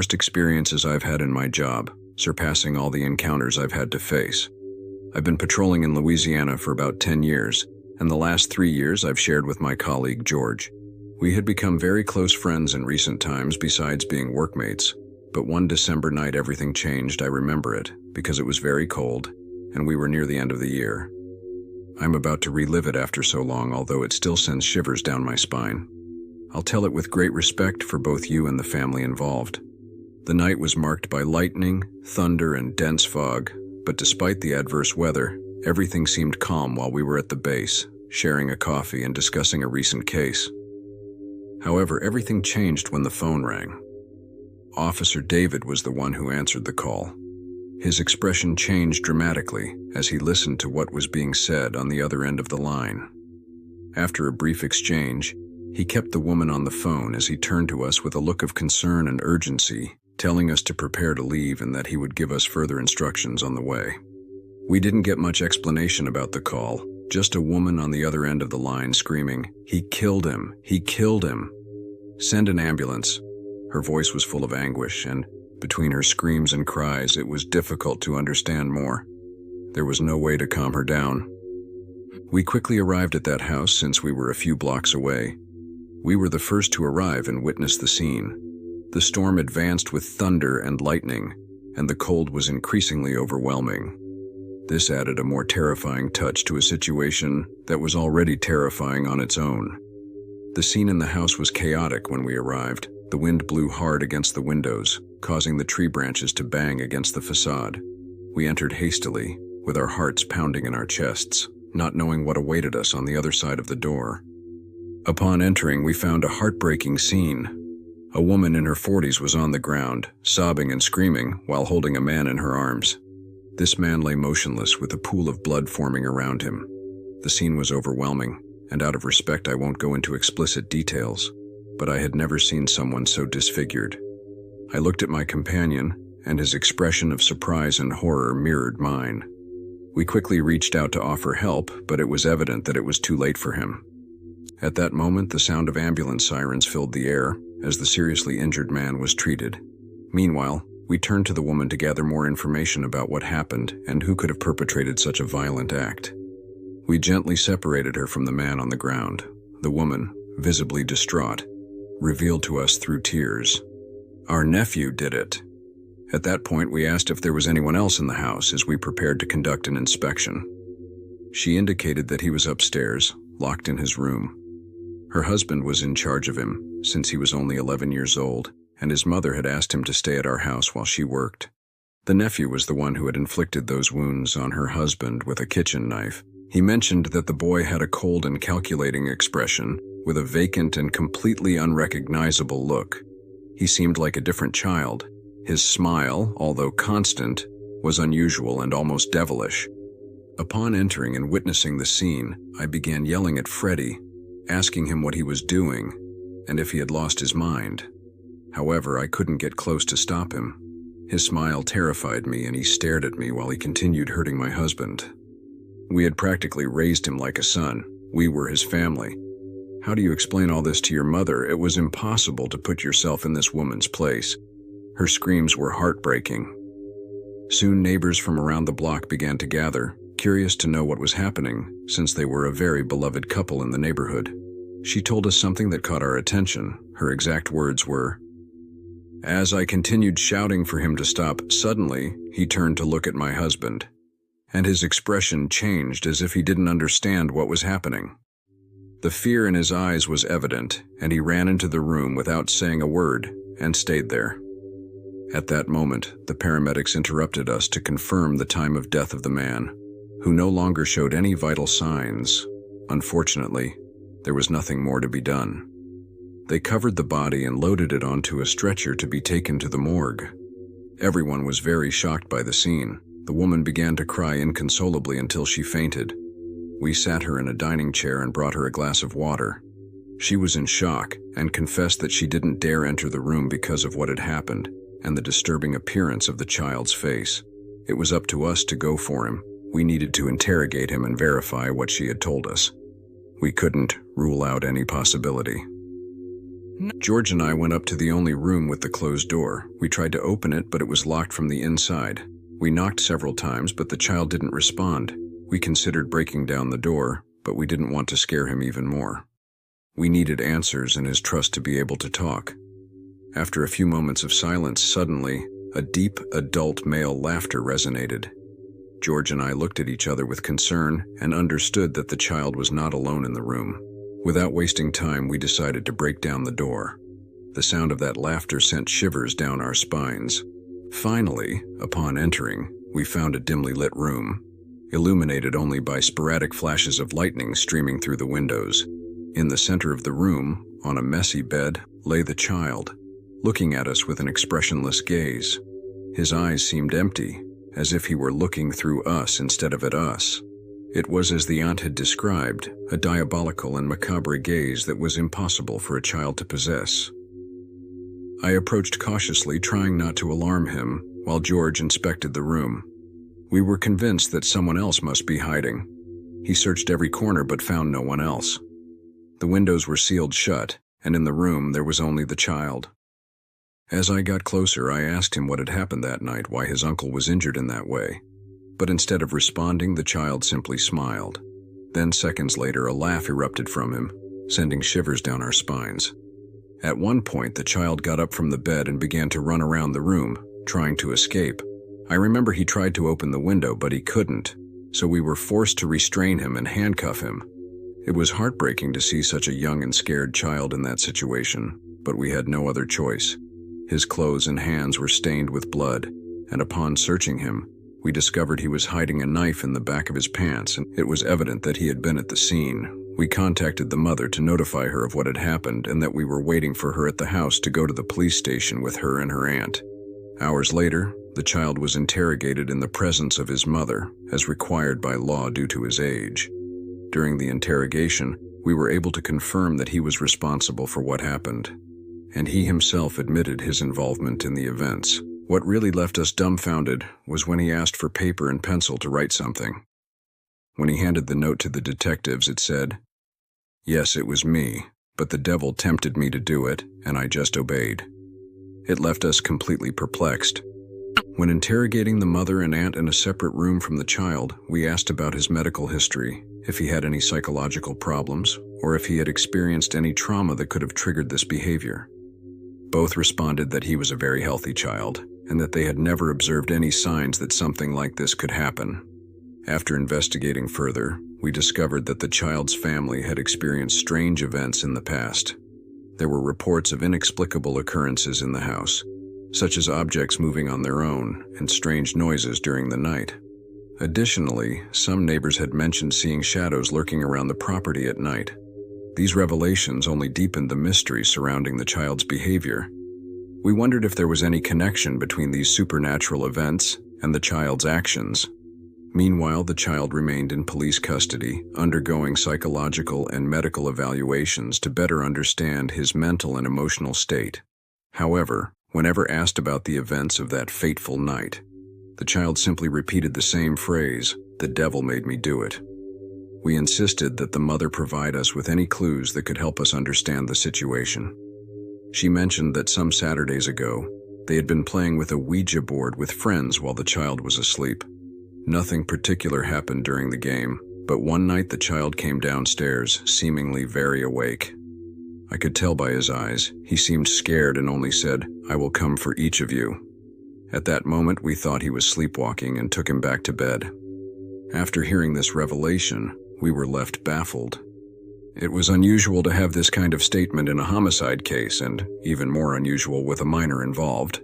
worst experiences I've had in my job, surpassing all the encounters I've had to face. I've been patrolling in Louisiana for about 10 years, and the last 3 years I've shared with my colleague George. We had become very close friends in recent times besides being workmates, but one December night everything changed. I remember it, because it was very cold, and we were near the end of the year. I'm about to relive it after so long, although it still sends shivers down my spine. I'll tell it with great respect for both you and the family involved. The night was marked by lightning, thunder, and dense fog, but despite the adverse weather, everything seemed calm while we were at the base, sharing a coffee and discussing a recent case. However, everything changed when the phone rang. Officer David was the one who answered the call. His expression changed dramatically as he listened to what was being said on the other end of the line. After a brief exchange, he kept the woman on the phone as he turned to us with a look of concern and urgency, telling us to prepare to leave and that he would give us further instructions on the way. We didn't get much explanation about the call, just a woman on the other end of the line screaming, "He killed him! He killed him! Send an ambulance!" Her voice was full of anguish, and between her screams and cries, it was difficult to understand more. There was no way to calm her down. We quickly arrived at that house since we were a few blocks away. We were the first to arrive and witness the scene. The storm advanced with thunder and lightning, and the cold was increasingly overwhelming. This added a more terrifying touch to a situation that was already terrifying on its own. The scene in the house was chaotic when we arrived. The wind blew hard against the windows, causing the tree branches to bang against the facade. We entered hastily, with our hearts pounding in our chests, not knowing what awaited us on the other side of the door. Upon entering, we found a heartbreaking scene. A woman in her 40s was on the ground, sobbing and screaming while holding a man in her arms. This man lay motionless with a pool of blood forming around him. The scene was overwhelming, and out of respect I won't go into explicit details, but I had never seen someone so disfigured. I looked at my companion, and his expression of surprise and horror mirrored mine. We quickly reached out to offer help, but it was evident that it was too late for him. At that moment, the sound of ambulance sirens filled the air as the seriously injured man was treated. Meanwhile, we turned to the woman to gather more information about what happened and who could have perpetrated such a violent act. We gently separated her from the man on the ground. The woman, visibly distraught, revealed to us through tears, "Our nephew did it." At that point, we asked if there was anyone else in the house as we prepared to conduct an inspection. She indicated that he was upstairs, locked in his room. Her husband was in charge of him, since he was only 11 years old, and his mother had asked him to stay at our house while she worked. The nephew was the one who had inflicted those wounds on her husband with a kitchen knife. He mentioned that the boy had a cold and calculating expression, with a vacant and completely unrecognizable look. He seemed like a different child. His smile, although constant, was unusual and almost devilish. Upon entering and witnessing the scene, I began yelling at Freddie, asking him what he was doing, and if he had lost his mind. However, I couldn't get close to stop him. His smile terrified me, and he stared at me while he continued hurting my husband. We had practically raised him like a son. We were his family. How do you explain all this to your mother? It was impossible to put yourself in this woman's place. Her screams were heartbreaking. Soon neighbors from around the block began to gather, curious to know what was happening, since they were a very beloved couple in the neighborhood. She told us something that caught our attention. Her exact words were, "As I continued shouting for him to stop, suddenly he turned to look at my husband, and his expression changed as if he didn't understand what was happening. The fear in his eyes was evident, and he ran into the room without saying a word and stayed there." At that moment, the paramedics interrupted us to confirm the time of death of the man, who no longer showed any vital signs. Unfortunately, there was nothing more to be done. They covered the body and loaded it onto a stretcher to be taken to the morgue. Everyone was very shocked by the scene. The woman began to cry inconsolably until she fainted. We sat her in a dining chair and brought her a glass of water. She was in shock and confessed that she didn't dare enter the room because of what had happened and the disturbing appearance of the child's face. It was up to us to go for him. We needed to interrogate him and verify what she had told us. We couldn't rule out any possibility. George and I went up to the only room with the closed door. We tried to open it, but it was locked from the inside. We knocked several times, but the child didn't respond. We considered breaking down the door, but we didn't want to scare him even more. We needed answers and his trust to be able to talk. After a few moments of silence, suddenly, a deep, adult male laughter resonated. George and I looked at each other with concern and understood that the child was not alone in the room. Without wasting time, we decided to break down the door. The sound of that laughter sent shivers down our spines. Finally, upon entering, we found a dimly lit room, illuminated only by sporadic flashes of lightning streaming through the windows. In the center of the room, on a messy bed, lay the child, looking at us with an expressionless gaze. His eyes seemed empty, as if he were looking through us instead of at us. It was as the aunt had described, a diabolical and macabre gaze that was impossible for a child to possess. I approached cautiously, trying not to alarm him, while George inspected the room. We were convinced that someone else must be hiding. He searched every corner but found no one else. The windows were sealed shut, and in the room there was only the child. As I got closer, I asked him what had happened that night, why his uncle was injured in that way. But instead of responding, the child simply smiled. Then seconds later, a laugh erupted from him, sending shivers down our spines. At one point, the child got up from the bed and began to run around the room, trying to escape. I remember he tried to open the window, but he couldn't, so we were forced to restrain him and handcuff him. It was heartbreaking to see such a young and scared child in that situation, but we had no other choice. His clothes and hands were stained with blood, and upon searching him, we discovered he was hiding a knife in the back of his pants, and it was evident that he had been at the scene. We contacted the mother to notify her of what had happened and that we were waiting for her at the house to go to the police station with her and her aunt. Hours later, the child was interrogated in the presence of his mother, as required by law due to his age. During the interrogation, we were able to confirm that he was responsible for what happened, and he himself admitted his involvement in the events. What really left us dumbfounded was when he asked for paper and pencil to write something. When he handed the note to the detectives, it said, "Yes, it was me, but the devil tempted me to do it, and I just obeyed." It left us completely perplexed. When interrogating the mother and aunt in a separate room from the child, we asked about his medical history, if he had any psychological problems, or if he had experienced any trauma that could have triggered this behavior. Both responded that he was a very healthy child, and that they had never observed any signs that something like this could happen. After investigating further, we discovered that the child's family had experienced strange events in the past. There were reports of inexplicable occurrences in the house, such as objects moving on their own and strange noises during the night. Additionally, some neighbors had mentioned seeing shadows lurking around the property at night. These revelations only deepened the mystery surrounding the child's behavior. We wondered if there was any connection between these supernatural events and the child's actions. Meanwhile, the child remained in police custody, undergoing psychological and medical evaluations to better understand his mental and emotional state. However, whenever asked about the events of that fateful night, the child simply repeated the same phrase, "The devil made me do it." We insisted that the mother provide us with any clues that could help us understand the situation. She mentioned that some Saturdays ago, they had been playing with a Ouija board with friends while the child was asleep. Nothing particular happened during the game, but one night the child came downstairs, seemingly very awake. I could tell by his eyes, he seemed scared and only said, "I will come for each of you." At that moment, we thought he was sleepwalking and took him back to bed. After hearing this revelation, we were left baffled. It was unusual to have this kind of statement in a homicide case, and even more unusual with a minor involved.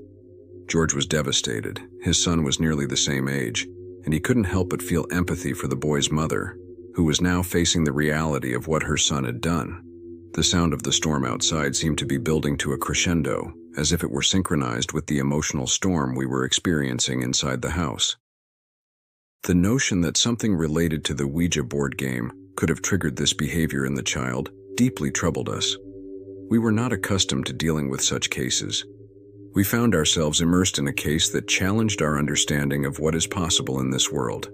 George was devastated. His son was nearly the same age, and he couldn't help but feel empathy for the boy's mother, who was now facing the reality of what her son had done. The sound of the storm outside seemed to be building to a crescendo, as if it were synchronized with the emotional storm we were experiencing inside the house. The notion that something related to the Ouija board game could have triggered this behavior in the child deeply troubled us. We were not accustomed to dealing with such cases. We found ourselves immersed in a case that challenged our understanding of what is possible in this world.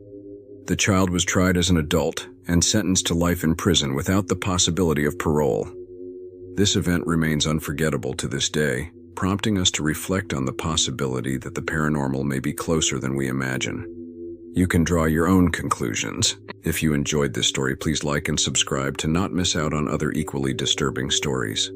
The child was tried as an adult and sentenced to life in prison without the possibility of parole. This event remains unforgettable to this day, prompting us to reflect on the possibility that the paranormal may be closer than we imagine. You can draw your own conclusions. If you enjoyed this story, please like and subscribe to not miss out on other equally disturbing stories.